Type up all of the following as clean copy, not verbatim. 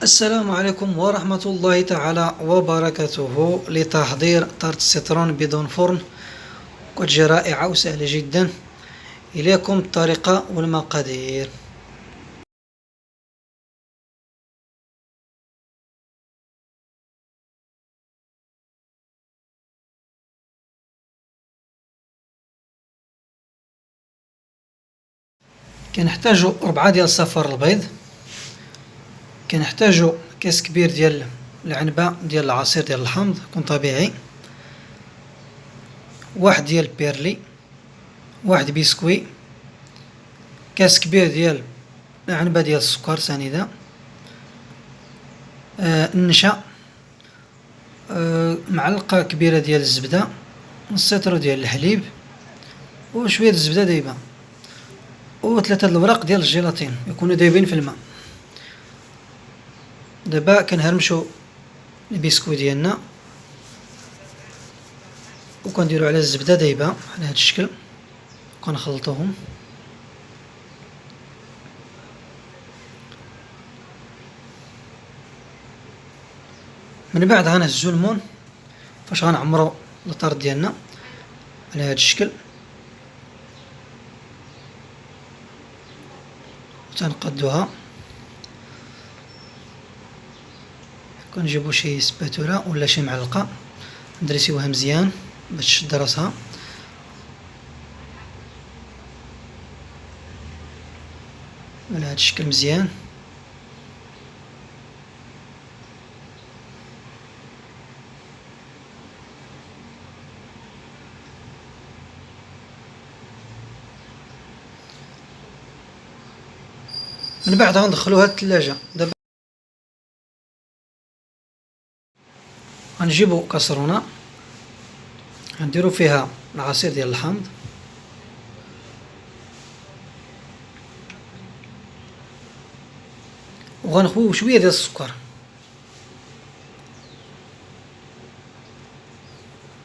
السلام عليكم ورحمة الله تعالى وبركاته. لتحضير تارت السيترون بدون فرن، وتجي رائعة وسهلة جدا. إليكم الطريقة والمقادير. كنحتاجو 4 ديال صفار البيض، كنحتاجو كاس كبير ديال العنبة ديال العصير ديال الحامض يكون طبيعي، 1 ديال بيرلي، 1 بسكوي، كاس كبير ديال العنبة ديال السكر سنيدة، النشا، معلقة كبيرة ديال الزبدة، نص لتر ديال الحليب، وشوية الزبدة دايبة، و3 الوراق ديال الجيلاتين يكونوا دايبين في الماء. دابا كنهرمشو البسكوي ديالنا وكنديرو على الزبدة دايبة على هاد الشكل، وكنخلطوهم. من بعد غنهزو المون فاش غنعمرو الطرد ديالنا على هاد الشكل، وتنقدوها. كنجيبو شي سباتولا ولا شي معلقة ندرسيوها مزيان باش تشد راسها. على هاد الشكل مزيان. من بعد غندخلوها للثلاجة. دابا غنجيبو كاسرونة غنديرو فيها العصير ديال الحامض، وغنخويو شوية ديال السكر،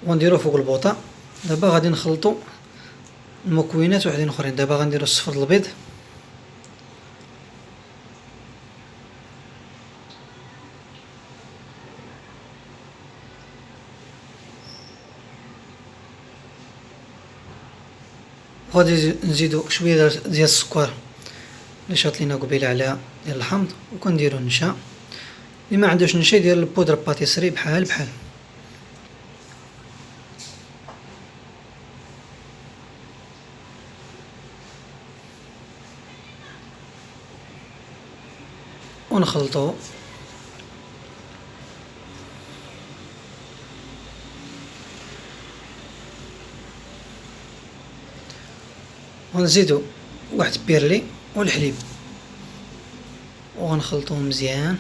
ونديرو فوق البوطة. دابا غادي نخلطو المكونات وحدين اخرين. دابا غنديرو الصفر البيض، وغادي نزيدو شويه ديال السكر اللي شاط لينا قبيله عليها ديال الحامض، وكنديرو النشا. اللي ما عندوش نشا يدير البودره باتيسري بحال بحال. ونخلطو. ونزيدو واحد بيرلي والحليب، وغنخلطوهم مزيان.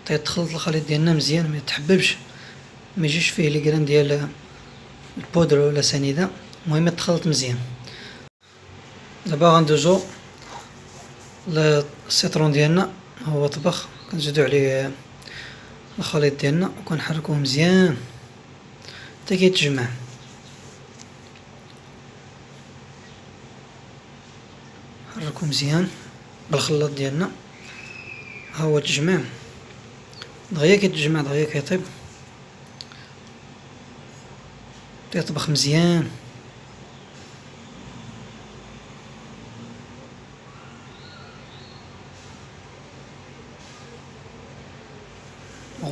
تخلط الخليط ديالنا مزيان، ما يتحببش، ما يجيش فيه لي كران ديال البودر ولا سنيده. المهم تخلط مزيان. دابا غندوزو للسيترون ديالنا، هو طبخ. كنزيدو عليه الخليط ديالنا وكنحركوه مزيان حتى كيتجمع. حركوه مزيان بالخلاط ديالنا. ها هو تجمع، دغيا كيتجمع دغيا كيطيب، تيطبخ مزيان.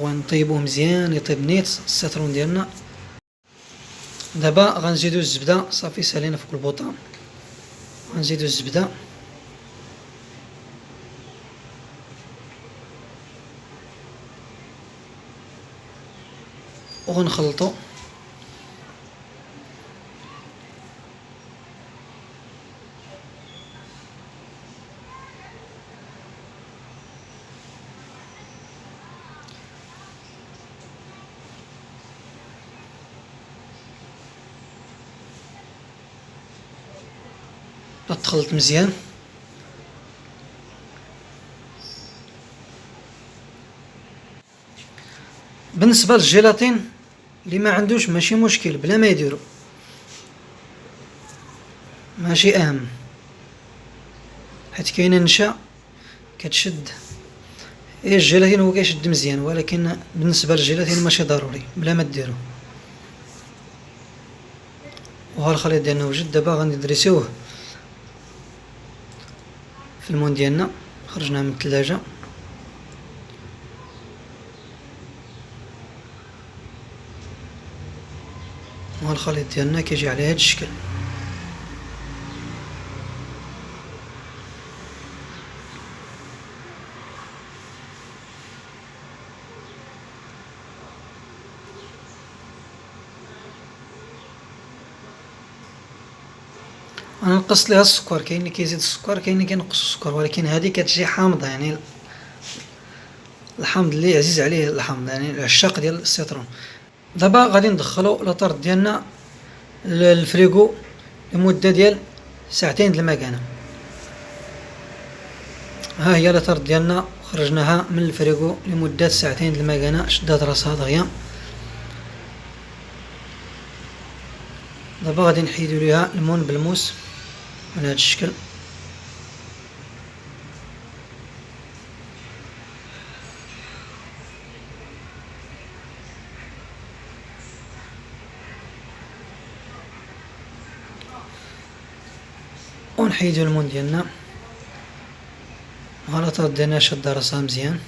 ونطيبوه مزيان يطيب نيت السيترون ديالنا. دابا غنزيدو الزبده، صافي سالينا فوق البوطه. غنزيدو الزبده وغنخلطو. تخلط مزيان. بالنسبه للجيلاتين اللي ما عندوش ماشي مشكل بلا ما يديرو. ماشي اهم، حيت كاينه نشا كتشد. هي الجيلاتين هو كيشد مزيان، ولكن بالنسبه للجيلاتين ماشي ضروري بلا ما ديرو. وها الخليط ديالنا وجد. دابا غندريسيوه في المون ديالنا، خرجناه من الثلاجه. وها الخليط ديالنا كيجي على هذا الشكل. انا نقص ليها السكر، كاين اللي كيزيد السكر، كاين اللي كينقص السكر، ولكن هذه كتجي حامضه، يعني الحامض اللي عزيز عليه الحامض، يعني العشاق ديال السيترون. دابا غادي ندخلو لاطارت ديالنا للفريغو لمده ديال ساعتين د المكانه. ها هي لاطارت ديالنا، خرجناها من الفريغو لمده ساعتين د المكانه، شدات راسها دغيا. دابا غادي نحيدو ليها المون بالموس من هذا الشكل. ونحيدو المون ديالنا. ها لاطارت ديالنا شاده راسها مزيان.